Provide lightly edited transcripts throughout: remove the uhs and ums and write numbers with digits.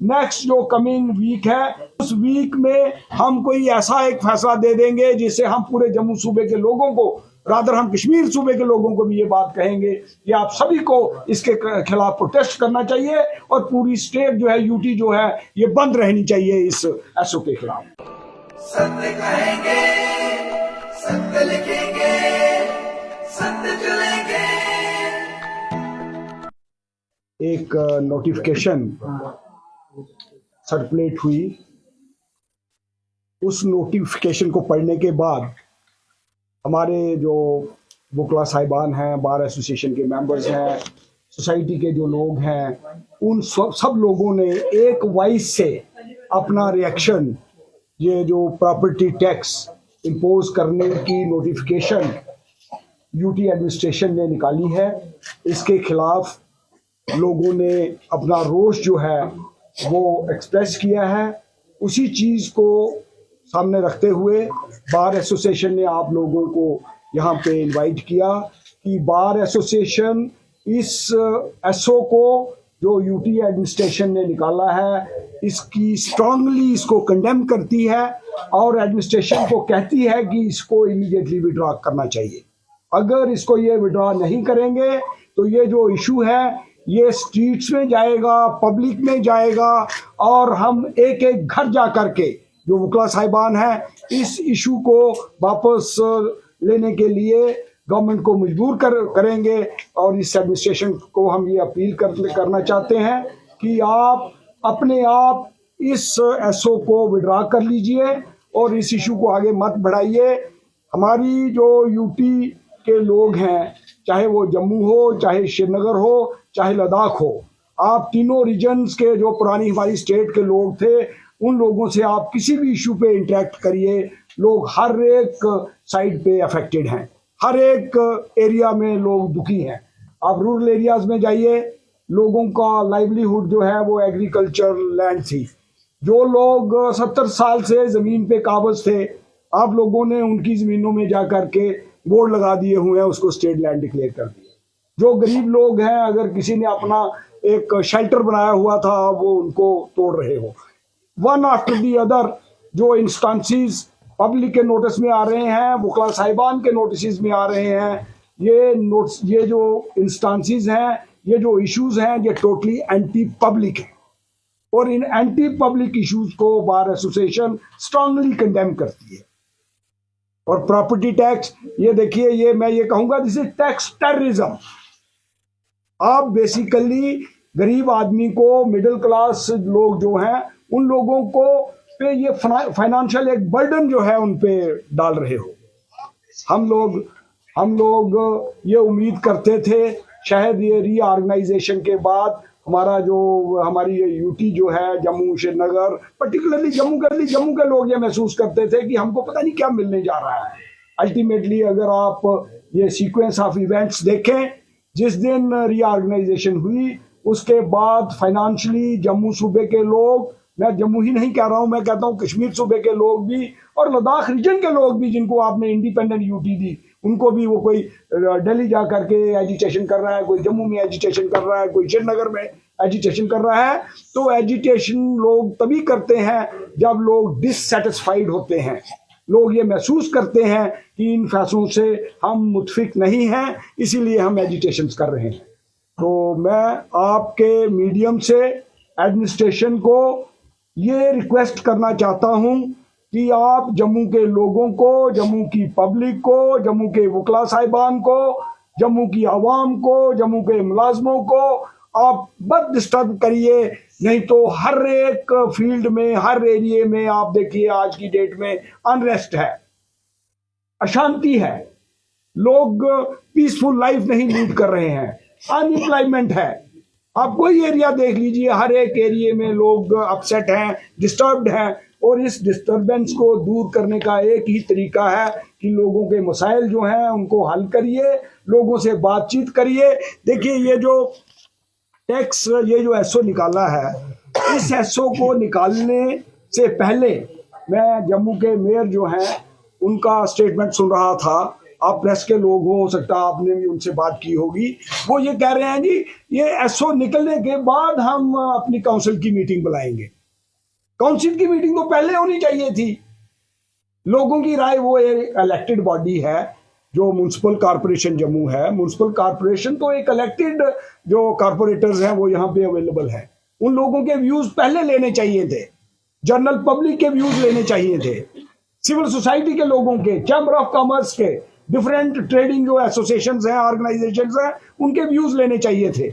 Next जो coming week है उस वीक में हम कोई ऐसा एक फैसला दे देंगे जिससे हम पूरे जम्मू सूबे के लोगों को, रादर हम कश्मीर सूबे के लोगों को भी ये बात कहेंगे कि आप सभी को इसके खिलाफ प्रोटेस्ट करना चाहिए और पूरी स्टेट जो है, यूटी जो है, ये बंद रहनी चाहिए इस एसओ के खिलाफ। सत्य कहेंगे, सत्य लिखेंगे, सत्य चलेंगे। एक नोटिफिकेशन सर्कुलेट हुई, उस नोटिफिकेशन को पढ़ने के बाद हमारे जो वकला साहिबान हैं, बार एसोसिएशन के मेंबर्स हैं, सोसाइटी के जो लोग हैं, उन सब लोगों ने एक वॉइस से अपना रिएक्शन, ये जो प्रॉपर्टी टैक्स इम्पोज करने की नोटिफिकेशन यूटी एडमिनिस्ट्रेशन ने निकाली है, इसके खिलाफ लोगों ने अपना रोष जो है वो एक्सप्रेस किया है। उसी चीज़ को सामने रखते हुए बार एसोसिएशन ने आप लोगों को यहाँ पे इनवाइट किया कि बार एसोसिएशन इस एसओ को जो यूटी एडमिनिस्ट्रेशन ने निकाला है, इसकी स्ट्रांगली इसको कंडेम करती है और एडमिनिस्ट्रेशन को कहती है कि इसको इमीडिएटली विड्रॉ करना चाहिए। अगर इसको ये विड्रॉ नहीं करेंगे तो ये जो इशू है ये स्ट्रीट्स में जाएगा, पब्लिक में जाएगा और हम एक एक घर जा करके जो वकला साहिबान हैं इस इशू को वापस लेने के लिए गवर्नमेंट को मजबूर करेंगे। और इस एडमिनिस्ट्रेशन को हम ये अपील करना चाहते हैं कि आप अपने आप इस एसओ को विड्रॉ कर लीजिए और इस इशू को आगे मत बढ़ाइए। हमारी जो यूटी के लोग हैं, चाहे वो जम्मू हो, चाहे श्रीनगर हो, चाहे लद्दाख हो, आप तीनों रीजन्स के जो पुरानी हमारी स्टेट के लोग थे, उन लोगों से आप किसी भी इशू पे इंटरेक्ट करिए। लोग हर एक साइड पे अफेक्टेड हैं, हर एक एरिया में लोग दुखी हैं। आप रूरल एरियाज में जाइए, लोगों का लाइवलीहुड जो है वो एग्रीकल्चर लैंड थी। जो लोग 70 साल से ज़मीन पे काबज थे, आप लोगों ने उनकी ज़मीनों में जा कर के बोर्ड लगा दिए हुए हैं, उसको स्टेट लैंड डिक्लेयर कर दिया। जो गरीब लोग हैं, अगर किसी ने अपना एक शेल्टर बनाया हुआ था, वो उनको तोड़ रहे हो। वन आफ्टर दी अदर जो इंस्टांसिस पब्लिक के नोटिस में आ रहे हैं, वकला साहिबान के नोटिस में आ रहे हैं, ये जो इंस्टांसिस हैं, ये जो इश्यूज हैं, ये टोटली एंटी पब्लिक है और इन एंटी पब्लिक इश्यूज को बार एसोसिएशन स्ट्रांगली कंडेम करती है। और प्रॉपर्टी टैक्स, ये देखिए, ये मैं ये कहूंगा दिस इज टैक्स टेररिज्म। आप बेसिकली गरीब आदमी को, मिडिल क्लास लोग जो हैं, उन लोगों को पे ये फाइनेंशियल एक बर्डन जो है उन पे डाल रहे हो। हम लोग ये उम्मीद करते थे शायद ये रीऑर्गेनाइजेशन के बाद हमारी ये यूटी जो है, जम्मू श्रीनगर, पर्टिकुलरली जम्मू के लोग ये महसूस करते थे कि हमको पता नहीं क्या मिलने जा रहा है। अल्टीमेटली अगर आप ये सीक्वेंस ऑफ इवेंट्स देखें, जिस दिन रीऑर्गेनाइजेशन हुई उसके बाद फाइनेंशियली जम्मू सूबे के लोग, मैं जम्मू ही नहीं कह रहा हूँ, मैं कहता हूँ कश्मीर सूबे के लोग भी और लद्दाख रीजन के लोग भी, जिनको आपने इंडिपेंडेंट यूटी दी, उनको भी, वो कोई दिल्ली जा करके एजिटेशन कर रहा है, कोई जम्मू में एजिटेशन कर रहा है, कोई श्रीनगर में एजिटेशन कर रहा है। तो एजिटेशन लोग तभी करते हैं जब लोग डिससेटिस्फाइड होते हैं, लोग ये महसूस करते हैं कि इन फैसलों से हम मुतफिक नहीं हैं, इसीलिए हम एजिटेशन कर रहे हैं। तो मैं आपके मीडियम से एडमिनिस्ट्रेशन को ये रिक्वेस्ट करना चाहता हूं कि आप जम्मू के लोगों को, जम्मू की पब्लिक को, जम्मू के वकला साहिबान को, जम्मू की आवाम को, जम्मू के मुलाजमों को आप मत डिस्टर्ब करिए। नहीं तो हर एक फील्ड में, हर एरिया में आप देखिए आज की डेट में अनरेस्ट है, अशांति है, लोग पीसफुल लाइफ नहीं लीड कर रहे हैं, अनएम्प्लॉयमेंट है। आप कोई एरिया देख लीजिए, हर एक एरिया में लोग अपसेट हैं, डिस्टर्ब्ड हैं। और इस डिस्टर्बेंस को दूर करने का एक ही तरीका है कि लोगों के मसाइल जो हैं उनको हल करिए, लोगों से बातचीत करिए। देखिए, ये जो टैक्स, ये जो एसओ निकाला है, इस एसओ को निकालने से पहले मैं जम्मू के मेयर जो हैं उनका स्टेटमेंट सुन रहा था आप प्रेस के लोग हो सकता है आपने भी उनसे बात की होगी, वो ये कह रहे हैं जी ये एसओ निकलने के बाद हम अपनी काउंसिल की मीटिंग बुलाएंगे। काउंसिल की मीटिंग तो पहले होनी चाहिए थी। लोगों की राय, वो एक इलेक्टेड बॉडी है जो म्युनिसिपल कॉरपोरेशन जम्मू है। म्युनिसिपल कॉरपोरेशन तो एक इलेक्टेड जो कॉरपोरेटर्स हैं वो यहाँ पे अवेलेबल है। उन लोगों के व्यूज पहले लेने चाहिए थे, जनरल पब्लिक के व्यूज लेने चाहिए थे, सिविल सोसाइटी के लोगों के, चैम्बर ऑफ कॉमर्स के, डिफरेंट ट्रेडिंग जो एसोसिएशंस हैं, ऑर्गेनाइजेशंस हैं, उनके व्यूज लेने चाहिए थे।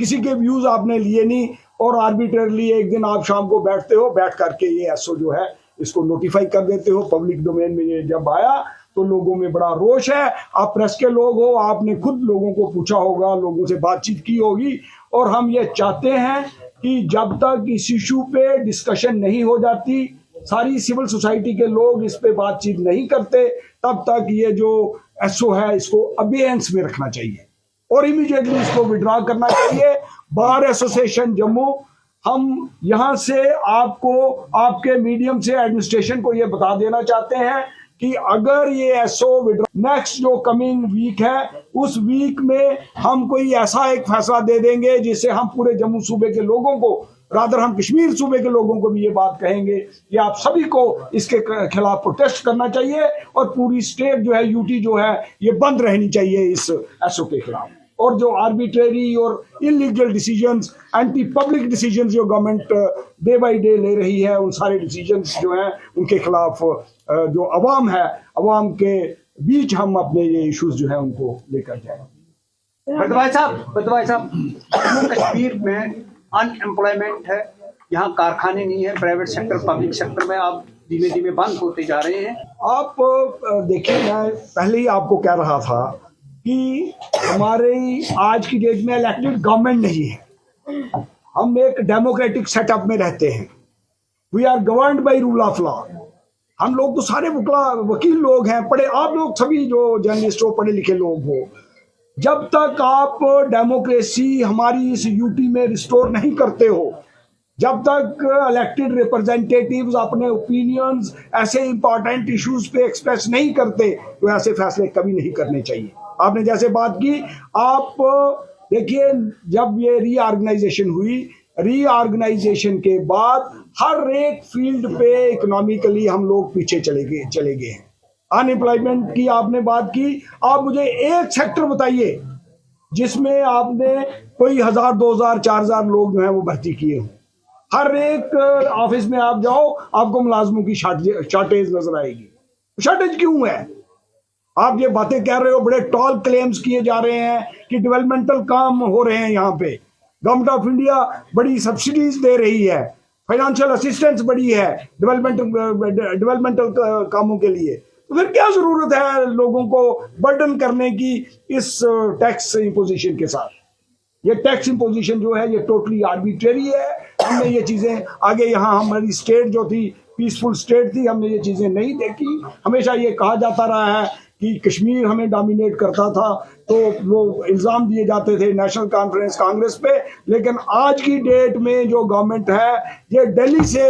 किसी के व्यूज आपने लिए नहीं और आर्बिट्रेरली एक दिन आप शाम को बैठते हो, बैठ करके ये एसओ जो है इसको नोटिफाई कर देते हो। पब्लिक डोमेन में ये जब आया तो लोगों में बड़ा रोष है। आप प्रेस के लोग हो, आपने खुद लोगों को पूछा होगा, लोगों से बातचीत की होगी, और हम ये चाहते हैं कि जब तक इस इशू पे डिस्कशन नहीं हो जाती, सारी सिविल सोसाइटी के लोग इस पे बातचीत नहीं करते, तब तक ये जो एसओ है इसको अबेयंस में रखना चाहिए और इमीडिएटली इसको विड्रॉ करना चाहिए। बार एसोसिएशन जम्मू, हम यहाँ से आपको, आपके मीडियम से एडमिनिस्ट्रेशन को ये बता देना चाहते हैं कि अगर ये एसओ विड्रॉ नेक्स्ट जो कमिंग वीक है उस वीक में हम कोई ऐसा एक फैसला दे देंगे जिससे हम पूरे जम्मू सूबे के लोगों को, रादर हम कश्मीर सूबे के लोगों को भी ये बात कहेंगे कि आप सभी को इसके खिलाफ प्रोटेस्ट करना चाहिए और पूरी स्टेट जो है, यूटी जो है, ये बंद रहनी चाहिए इस एसओ के खिलाफ। और जो आर्बिट्रेरी और illegal decisions, anti public decisions जो गवर्नमेंट डे बाय डे ले रही है, उन सारे डिसीजंस जो हैं उनके खिलाफ जो अवाम है, अवाम के बीच हम अपने ये इश्यूज जो है उनको लेकर जाएंगे। बदवाई साहब, जम्मू कश्मीर में अनएम्प्लॉयमेंट है, यहाँ कारखाने नहीं है, प्राइवेट सेक्टर, पब्लिक सेक्टर में आप धीमे धीमे बंद होते जा रहे हैं। आप देखिए, मैं पहले ही आपको कह रहा था कि हमारे आज की डेट में इलेक्टेड गवर्नमेंट नहीं है, हम एक डेमोक्रेटिक सेटअप में रहते हैं। We are governed by rule of law. हम लोग तो सारे वकील लोग हैं, पढ़े, आप लोग सभी जो जर्नलिस्ट हो, पढ़े लिखे लोग हो। जब तक आप डेमोक्रेसी हमारी इस यूटी में रिस्टोर नहीं करते हो, जब तक इलेक्टेड रिप्रेजेंटेटिव्स अपने ओपिनियंस ऐसे इंपॉर्टेंट इश्यूज पे एक्सप्रेस नहीं करते, तो ऐसे फैसले कभी नहीं करने चाहिए। आपने जैसे बात की, आप देखिए जब ये रीऑर्गेनाइजेशन हुई, रीऑर्गेनाइजेशन के बाद हर एक फील्ड पे इकोनॉमिकली हम लोग पीछे चले गए हैं। अनएम्प्लॉयमेंट की आपने बात की, आप मुझे एक सेक्टर बताइए जिसमें आपने कोई 1000, 2000, 4000 लोग जो हैं वो भर्ती किए हों। हर एक ऑफिस में आप जाओ, आपको मुलाजमों की शॉर्टेज नजर आएगी। शॉर्टेज क्यों है? आप ये बातें कह रहे हो, बड़े टॉल क्लेम्स किए जा रहे हैं कि डेवलपमेंटल काम हो रहे हैं यहाँ पे, गवर्नमेंट ऑफ इंडिया बड़ी सब्सिडीज दे रही है, फाइनेंशियल असिस्टेंस बड़ी है डेवलपमेंटल कामों के लिए। तो फिर क्या जरूरत है लोगों को बर्डन करने की इस टैक्स इम्पोजिशन के साथ? ये टैक्स इम्पोजिशन जो है ये टोटली आर्बिट्रेरी है। हमने ये चीजें आगे, यहाँ हमारी स्टेट जो थी पीसफुल स्टेट थी, हमने ये चीजें नहीं देखी। हमेशा ये कहा जाता रहा है कि कश्मीर हमें डोमिनेट करता था, तो वो इल्ज़ाम दिए जाते थे नेशनल कॉन्फ्रेंस कांग्रेस पे। लेकिन आज की डेट में जो गवर्नमेंट है ये दिल्ली से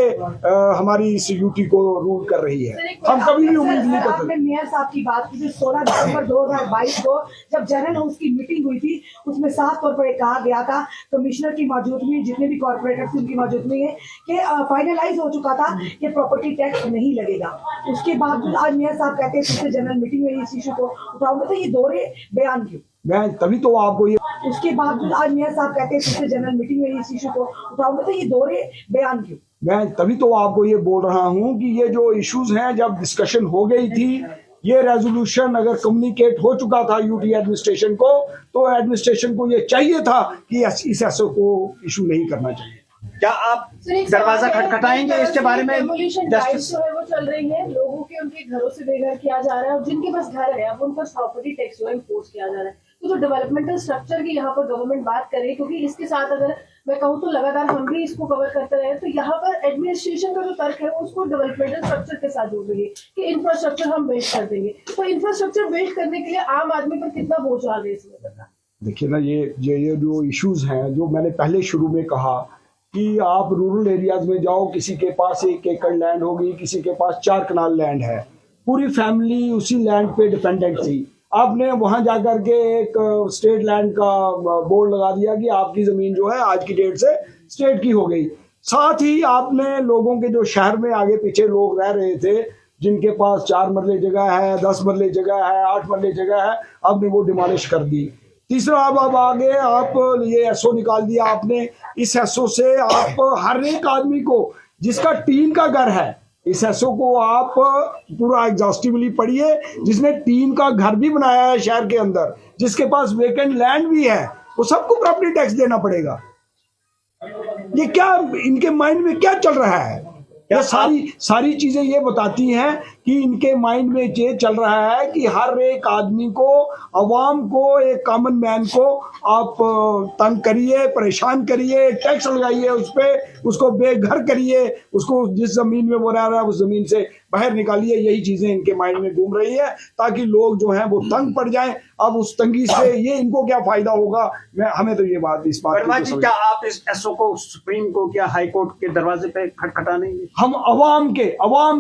हमारी इस यूटी को रूल कर रही है। हम कभी भी उम्मीद नहीं करते। आपने मेयर साहब की बात की, 16 दिसंबर 2022 को जब जनरल हाउस की मीटिंग हुई थी, उसमें साफ तौर पर कहा गया था, कमिश्नर की मौजूदगी, जितने भी कॉर्पोरेटर थे उनकी मौजूदगी में, कि फाइनलाइज हो चुका था कि प्रॉपर्टी टैक्स नहीं लगेगा। उसके बावजूद आज मेयर साहब कहते हैं पिछले जनरल मीटिंग में इस इशू को उठाऊंगा, तो ये दोहरे बयान क्यों? मैं तभी तो आपको ये, उसके बावजूद आज मेयर साहब कहते हैं पिछले जनरल मीटिंग में इस इशू को उठाऊंगा, तो ये दोहरे बयान क्यों? मैं तभी तो आपको ये बोल रहा हूँ कि ये जो इश्यूज हैं, जब डिस्कशन हो गई थी, ये रेजोल्यूशन अगर कम्युनिकेट हो चुका था यूटी एडमिनिस्ट्रेशन को, तो एडमिनिस्ट्रेशन को ये चाहिए था कि इस एसओ को इशू नहीं करना चाहिए। क्या आप दरवाजा खटखटाएंगे इसके बारे में? जस्टिस जो है वो चल रही है, लोगों के उनके घरों से बेघर किया जा रहा है, और जिनके पास घर है अब उन पर प्रॉपर्टी टैक्स जो है इम्पोज किया जा रहा है। तो जो डेवलपमेंटल स्ट्रक्चर की यहाँ पर गवर्नमेंट बात करे, क्योंकि इसके साथ अगर मैं कहूँ तो लगातार हम भी इसको कवर करते रहे, तो यहाँ पर एडमिनिस्ट्रेशन का जो तर्क है उसको डेवलपमेंटल स्ट्रक्चर के साथ जोड़ रही है कि इंफ्रास्ट्रक्चर हम बिल्ड कर देंगे। तो इंफ्रास्ट्रक्चर बिल्ड करने के लिए आम आदमी पर कितना बोझ आ रहा है इसमें सरकार? देखिए ना, ये जो इश्यूज हैं, जो मैंने पहले शुरू में कहा कि आप रूरल एरियाज में जाओ, किसी के पास 1 एकड़ लैंड होगी, किसी के पास 4 कनाल लैंड है, पूरी फैमिली उसी लैंड पे डिपेंडेंट थी। आपने वहां जाकर के एक स्टेट लैंड का बोर्ड लगा दिया कि आपकी जमीन जो है आज की डेट से स्टेट की हो गई। साथ ही आपने लोगों के जो शहर में आगे पीछे लोग रह रहे थे, जिनके पास 4 मरले जगह है, 10 मरले जगह है, 8 मरले जगह है, आपने वो डिमोलिश कर दी। तीसरा, अब आगे आप ये एसओ निकाल दिया आपने। इस एसओ से आप हर एक आदमी को जिसका टीन का घर है, इस एसओ को आप पूरा एग्जॉस्टिवली पढ़िए, जिसने टीन का घर भी बनाया है शहर के अंदर, जिसके पास वेकेंट लैंड भी है, वो सबको प्रॉपर्टी टैक्स देना पड़ेगा। ये क्या इनके माइंड में क्या चल रहा है? ये सारी चीजें ये बताती हैं कि इनके माइंड में ये चल रहा है कि हर एक आदमी को, अवाम को, एक कॉमन मैन को आप तंग करिए, परेशान करिए, टैक्स लगाइए उस पर, उसको बेघर करिए, उसको जिस जमीन में वो रह रहा है उस जमीन से बाहर निकालिए। यही चीजें इनके माइंड में घूम रही है ताकि लोग जो हैं वो तंग पड़ जाएं। अब उस तंगी से ये इनको क्या फायदा होगा, हमें तो ये बात इस बात वर्मा जी, क्या आप इस एसओ को सुप्रीम कोर्ट या हाई कोर्ट के दरवाजे पे खटखटा नहीं? हम अवाम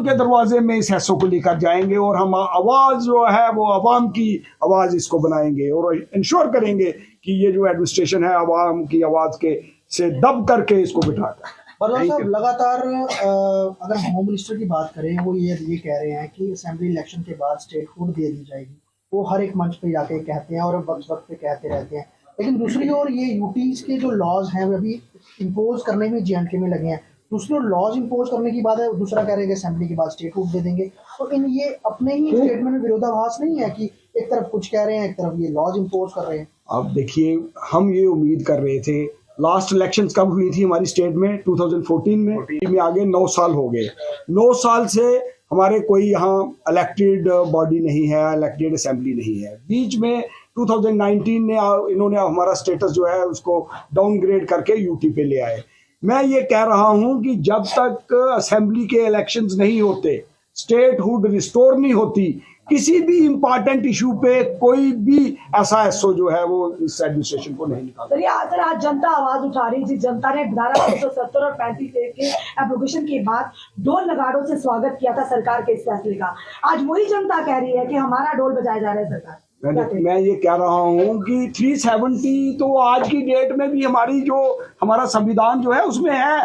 के दरवाजे में इस एसओ को लेकर जाएंगे और हम आवाज जो है वो अवाम की आवाज इसको बनाएंगे और इंश्योर करेंगे कि ये जो एडमिनिस्ट्रेशन है अवाम की आवाज के से दब करके इसको बिठाता है। वर्मा साहब, लगातार अगर होम मिनिस्टर की बात करें, वो ये कह रहे हैं कि असेंबली इलेक्शन के बाद स्टेटहुड दे दी जाएगी। वो हर एक मंच पे जाके कहते हैं और वक्त वक्त पे कहते रहते हैं, लेकिन दूसरी ओर ये यूटीज के जो लॉज हैं वो अभी इम्पोज करने में J&K में लगे हैं। दूसरी ओर लॉज इम्पोज करने की बात है, दूसरा कह रहे हैं कि असेंबली के बाद स्टेटहुड दे देंगे। तो इन ये अपने ही स्टेटमेंट में विरोधाभास नहीं है कि एक तरफ कुछ कह रहे हैं, एक तरफ ये लॉज इम्पोज कर रहे हैं? अब देखिए, हम ये उम्मीद कर रहे थे, लास्ट इलेक्शंस कब हुई थी हमारी स्टेट में? 2014 में आगे 9 साल हो गए। 9 साल से हमारे कोई यहाँ इलेक्टेड बॉडी नहीं है, इलेक्टेड असेंबली नहीं है। बीच में 2019 में इन्होंने हमारा स्टेटस जो है उसको डाउनग्रेड करके यूटी पे ले आए। मैं ये कह रहा हूं कि जब तक असेंबली के इलेक्शंस नहीं होते, स्टेटहुड रिस्टोर नहीं होती, किसी भी इंपॉर्टेंट इशू पे कोई भी ऐसा एसओ जो है वो इस एडमिनिस्ट्रेशन को नहीं निकालता। सर आज जनता आवाज उठा रही थी। जनता ने धारा 370 और 35A के एप्लीकेशन के बाद ढोल नगाड़ों से स्वागत किया था सरकार के इस फैसले का। आज वही जनता कह रही है कि हमारा ढोल बजाया जा रहा है सरकार। मैं ये कह रहा हूँ कि 370 तो आज की डेट में भी हमारा संविधान जो है उसमें है।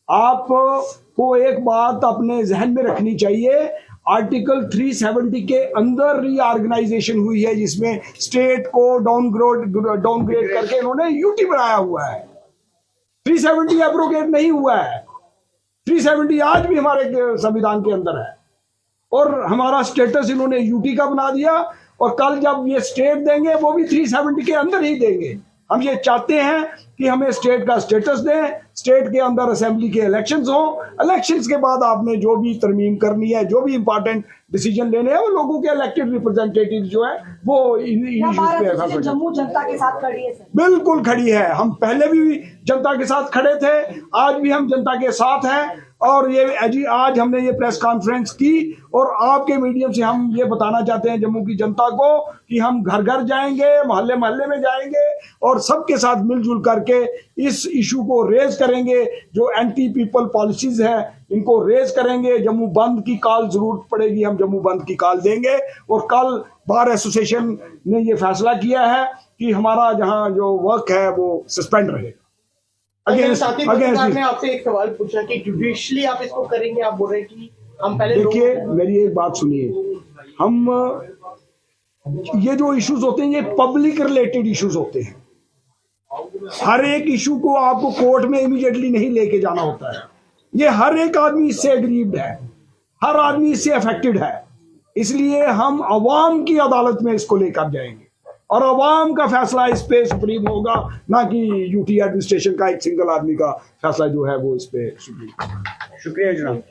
आपको एक बात अपने जहन में रखनी चाहिए, आर्टिकल 370 के अंदर रीऑर्गेनाइजेशन हुई है, जिसमें स्टेट को डाउनग्रेड करके इन्होंने यूटी बनाया हुआ है। 370 एब्रोगेट नहीं हुआ है। 370 आज भी हमारे संविधान के अंदर है और हमारा स्टेटस इन्होंने यूटी का बना दिया और कल जब ये स्टेट देंगे वो भी 370 के अंदर ही देंगे। हम ये चाहते हैं कि हमें स्टेट का स्टेटस दें, स्टेट के अंदर असेंबली के इलेक्शंस हों, इलेक्शंस के बाद आपने जो भी तरमीम करनी है, जो भी इंपॉर्टेंट डिसीजन लेने हैं, वो लोगों के इलेक्टेड रिप्रेजेंटेटिव जो है वो इन इश्यूज पे जम्मू जनता के साथ खड़ी है सर। बिल्कुल खड़ी है। हम पहले भी जनता के साथ खड़े थे, आज भी हम जनता के साथ हैं और ये आज हमने ये प्रेस कॉन्फ्रेंस की और आपके मीडियम से हम ये बताना चाहते हैं जम्मू की जनता को कि हम घर घर जाएंगे, मोहल्ले मोहल्ले में जाएंगे और सबके साथ मिलजुल करके इस इशू को रेज करेंगे। जो एंटी पीपल पॉलिसीज है इनको रेज करेंगे। जम्मू बंद की कॉल जरूरत पड़ेगी, हम जम्मू बंद की कॉल देंगे और कल बार एसोसिएशन ने ये फैसला किया है कि हमारा जहाँ जो वर्क है वो सस्पेंड रहेगा। ने आपसे एक सवाल पूछा कि जुडिशली आप इसको करेंगे, आप बोल रहे हैं कि हम पहले। देखिए, मेरी एक बात सुनिए, हम ये जो इश्यूज होते हैं ये पब्लिक रिलेटेड इश्यूज होते हैं। हर एक इशू को आपको कोर्ट में इमीडिएटली नहीं लेके जाना होता है। ये हर एक आदमी इससे एग्रीव्ड है, हर आदमी इससे अफेक्टेड है, इसलिए हम अवाम की अदालत में इसको लेकर जाएंगे और अवाम का फैसला इस पे सुप्रीम होगा, ना कि यूटी एडमिनिस्ट्रेशन का एक सिंगल आदमी का फैसला जो है वो इस पे सुप्रीम। शुक्रिया जनाब।